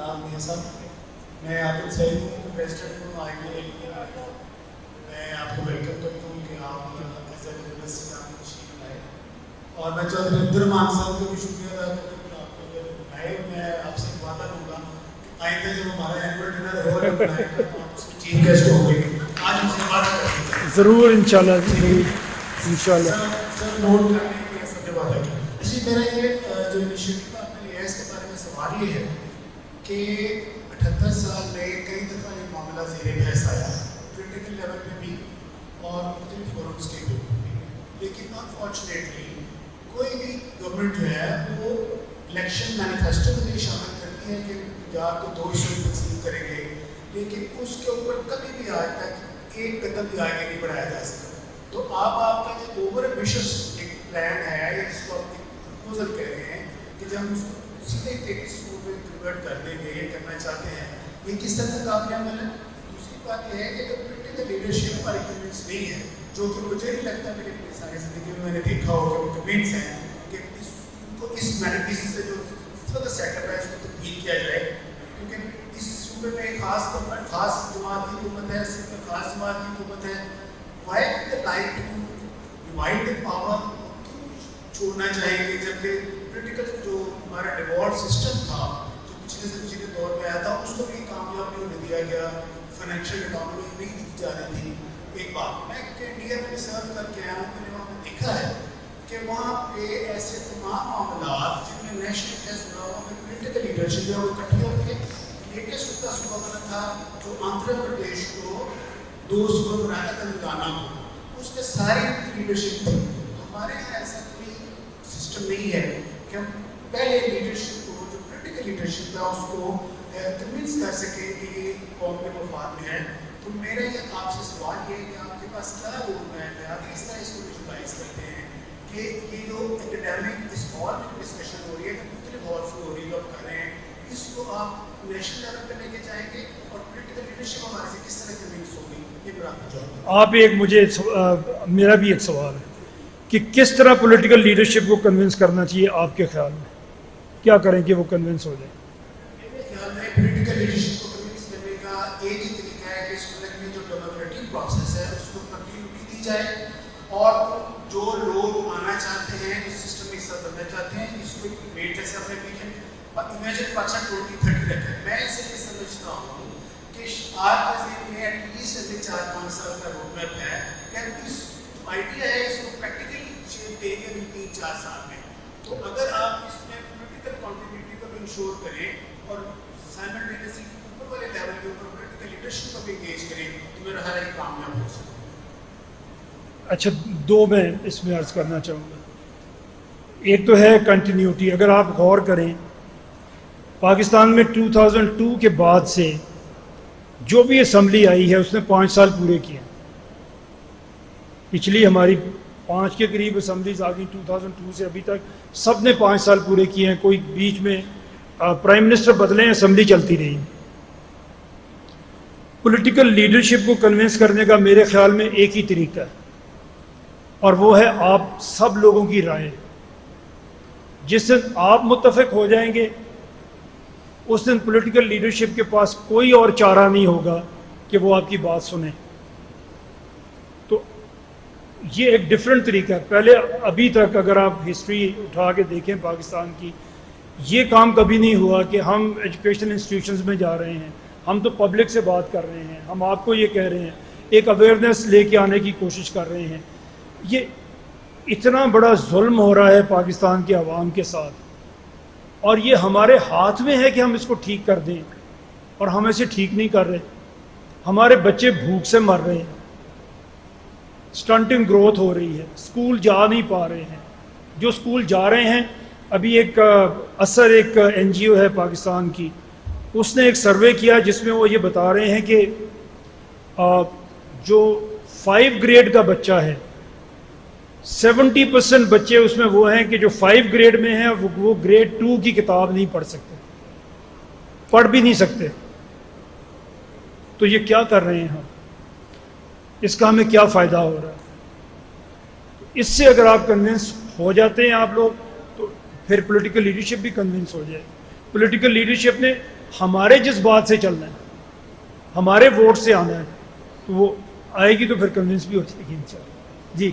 جناب میاں صاحب، میں عابد سعید ہوں، پریزیڈنٹ ہوں آئی بی اے۔ میں آپ کو ویلکم کرتا ہوں کہ آپ ایز اے یونیورسٹی آپ تشریف لائے، اور میں چودھری عبدالرحمان صاحب کو بھی شکریہ ادا کرتا ہوں کہ آپ کو یہ بنائے۔ میں آپ سے وعدہ کروں گا کہ آئندہ جب ہمارا اینول ڈنر ہو رہا ہے آپ اس کے چیف گیسٹ ہوں گے، آج مجھے بات کریں ضرور انشاءاللہ، ضرور انشاءاللہ۔ سر نوٹ کرنے کے سب نے وعدہ کیا۔ اسی میرا یہ جو انیشیٹو آپ نے لیا ہے اس کے بارے میں سوال یہ ہے کہ 78 سال میں کئی دفعہ یہ معاملہ زیر بحث آیا ہے، پولیٹیکل لیول پہ بھی اور مختلف فورمز کے بھی، لیکن انفارچونیٹلی کوئی بھی گورنمنٹ جو ہے وہ الیکشن مینیفیسٹو میں یہ شامل کرتی ہے کہ پنجاب کو 2 ایشو تقسیم کریں گے، لیکن اس کے اوپر کبھی بھی آج تک ایک قدم بھی آگے نہیں بڑھایا جا سکتا۔ تو آپ کا جو اوور ایمبیشس ایک پلان ہے یا اس کو آپ پروپوزل کہہ رہے ہیں کہ جب ہم اس کو سیدھے ٹیکس میں کنورٹ کر دیں گے، یہ کرنا چاہتے ہیں، یہ کس طرح کا کامیاب ہے؟ دوسری بات یہ ہے کہ پولیٹیکل لیڈرشپ ہماری کنوینس نہیں ہے، جو کہ مجھے نہیں لگتا، میری اپنی ساری زندگی میں نے دیکھا ہو کہ وہ کنوینس ہیں کہ ان کو اس مینیفیس سے جو سیٹ اپ ہے اس کو تبدیل کیا جائے، کیونکہ اس صوبے میں ایک خاص گورنمنٹ، خاص جماعت کی حکومت ہے، صرف میں خاص جماعت کی حکومت ہے۔ Why would they like to divide the power؟ چھوڑنا چاہیں گے، جبکہ پولیٹیکل جو ہمارا ڈیوالٹ سسٹم تھا جو پچھلے سے پچھلے دور میں آیا تھا اس کو بھی کامیاب نہیں ہونے دیا گیا، فائنینشیل اکانومی نہیں دی جا رہی تھی۔ ایک بات میں انڈیا میں سرو کر کے آیا ہوں، میں نے وہاں پہ دیکھا ہے کہ وہاں پہ ایسے تمام معاملات جن میں نیشنل فیس بنا ہوا میں پولیٹیکل لیڈرشپ ہے وہ اکٹھے ہو کے لیٹسٹ کا صوبہ بنا تھا جو آندھرا پردیش کو 2 صوبوں بنایا تھا تلنگانہ کو، اس میں ساری لیڈرشپ تھی۔ ہمارے یہاں ایسا کوئی سسٹم نہیں ہے کہ ہم پہلے لیڈرشپ کو جو پولیٹیکل لیڈرشپ ہے اس کو کنونس کر سکیں کہ یہ قوم کے مفاد میں ہے۔ تو میرا یہ آپ سے سوال یہ ہے کہ آپ کے پاس کیا رول میپ ہے، آپ کس طرح اس کو ویژوائز کرتے ہیں کہ یہ جو اکیڈیمک اس ہال میں ڈسکشن ہو رہی ہے، مختلف ہالس میں ہو رہی ہے، آپ کر رہے ہیں، اس کو آپ نیشنل لیول پہ لے کے جائیں گے اور پولیٹیکل لیڈرشپ ہمارے سے کس طرح کنونس ہوگی؟ یہ میرا آپ ایک مجھے میرا بھی ایک سوال ہے کہ کس طرح پولیٹیکل لیڈرشپ کو کنونس کرنا چاہیے آپ کے خیال میں، کیا کریں کہ وہ کنونس ہو جائے؟ میرے خیال میں پولیٹیکل لیڈرشپ کو کنونس کرنے کا ایک ہی طریقہ ہے کہ اس ملک میں جو ڈیموکریٹک پروسیس ہے اس کو کنٹینیوٹی دی جائے، اور جو لوگ آنا چاہتے ہیں اس سسٹم میں حصہ بننا چاہتے ہیں اس کو ایک ڈیٹ جیسے اپنے پیچھے امیجن 2030 رکھیں۔ میں اسے یہ سمجھتا ہوں کہ آج کے ذہن میں ایٹ لیسٹ 4-5 سال کا روڈ میپ ہے کہ اس آئیڈیا ہے اس کو پریکٹیکلی شیپ دیں گے 3-4 سال میں۔ تو اگر آپ اس میں پولیٹیکل کنٹینیوٹی کو بھی انشور کریں اور سائملٹینیسلی اوپر والے لیول کے اوپر پولیٹیکل لیڈرشپ کو بھی انگیج کریں تو میرا خیال ہے کہ کامیاب ہو سکتا ہے۔ اچھا، 2 میں اس میں عرض کرنا چاہوں گا۔ ایک تو ہے کنٹینیوٹی، اگر آپ غور کریں پاکستان میں 2002 کے بعد سے جو بھی اسمبلی آئی ہے اس نے 5 سال پورے کیے، پچھلی ہماری 5 کے قریب اسمبلیز آ گئی 2002 سے ابھی تک، سب نے 5 سال پورے کیے ہیں، کوئی بیچ میں پرائم منسٹر بدلے ہیں، اسمبلی چلتی رہی۔ پولیٹیکل لیڈرشپ کو کنونس کرنے کا میرے خیال میں ایک ہی طریقہ ہے، اور وہ ہے آپ سب لوگوں کی رائے۔ جس دن آپ متفق ہو جائیں گے اس دن پولیٹیکل لیڈرشپ کے پاس کوئی اور چارہ نہیں ہوگا کہ وہ آپ کی بات سنیں۔ تو یہ ایک ڈیفرنٹ طریقہ ہے۔ پہلے ابھی تک اگر آپ ہسٹری اٹھا کے دیکھیں پاکستان کی، یہ کام کبھی نہیں ہوا کہ ہم ایجوکیشن انسٹیٹیوشنز میں جا رہے ہیں، ہم تو پبلک سے بات کر رہے ہیں، ہم آپ کو یہ کہہ رہے ہیں، ایک اویئرنیس لے کے آنے کی کوشش کر رہے ہیں۔ یہ اتنا بڑا ظلم ہو رہا ہے پاکستان کے عوام کے ساتھ، اور یہ ہمارے ہاتھ میں ہے کہ ہم اس کو ٹھیک کر دیں، اور ہم اسے ٹھیک نہیں کر رہے۔ ہمارے بچے بھوک سے مر رہے ہیں، سٹنٹنگ گروتھ ہو رہی ہے، اسکول جا نہیں پا رہے ہیں، جو اسکول جا رہے ہیں، ابھی ایک ایک NGO ہے پاکستان کی، اس نے ایک سروے کیا جس میں وہ یہ بتا رہے ہیں کہ جو 5 گریڈ کا بچہ ہے 70% بچے اس میں وہ ہیں کہ جو 5 گریڈ میں ہیں وہ گریڈ 2 کی کتاب نہیں پڑھ سکتے، پڑھ بھی نہیں سکتے۔ تو یہ کیا کر رہے ہیں ہم، اس کا ہمیں کیا فائدہ ہو رہا ہے؟ اس سے اگر آپ کنونس ہو جاتے ہیں آپ لوگ تو پھر پولیٹیکل لیڈرشپ بھی کنونس ہو جائے۔ پولیٹیکل لیڈرشپ نے ہمارے جس بات سے چلنا ہے، ہمارے ووٹ سے آنا ہے، تو وہ آئے گی تو پھر کنونس بھی ہو جائے گی انشاءاللہ۔ جی